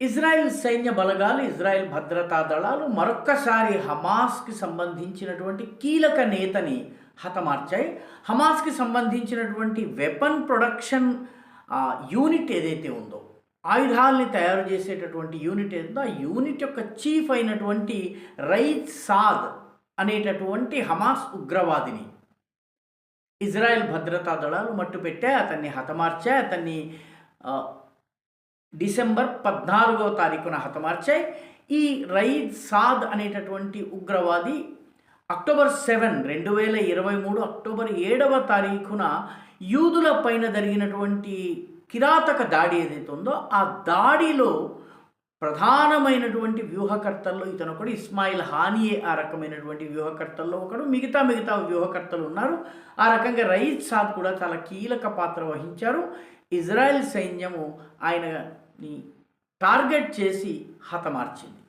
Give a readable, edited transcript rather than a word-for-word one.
Israel సైన్య బలగాలు, Israel భద్రతా దళాలు మరొక్కసారి హమాస్‌కి సంబంధించినటువంటి కీలక నేతని హతమార్చాయి. హమాస్‌కి సంబంధించినటువంటి వెపన్ ప్రొడక్షన్ యూనిట్ ఏదైతే ఉందో, ఆయుధాల్ని తయారు చేసేటటువంటి యూనిట్ ఏదో, ఆ యూనిట్ యొక్క చీఫ్ అయినటువంటి రైద్ సాద్ అనేటటువంటి హమాస్ ఉగ్రవాదిని ఇజ్రాయెల్ భద్రతా దళాలు మట్టుపెట్టాయి. అతన్ని హతమార్చాయి. అతన్ని డిసెంబర్ 14వ తారీఖున హతమార్చాయి. ఈ రైద్ సాద్ అనేటటువంటి ఉగ్రవాది అక్టోబర్ 7, 2023 అక్టోబర్ 7వ తారీఖున యూదుల పైన జరిగినటువంటి కిరాతక దాడి ఏదైతే ఉందో, ఆ దాడిలో ప్రధానమైనటువంటి వ్యూహకర్తల్లో ఇతను ఒకడు. ఇస్మాయిల్ హానియే ఆ రకమైనటువంటి వ్యూహకర్తల్లో ఒకడు. మిగతా వ్యూహకర్తలు ఉన్నారు. ఆ రకంగా రైద్ సాద్ కూడా చాలా కీలక పాత్ర వహించారు. ఇజ్రాయెల్ సైన్యము ఆయనని టార్గెట్ చేసి హతమార్చింది.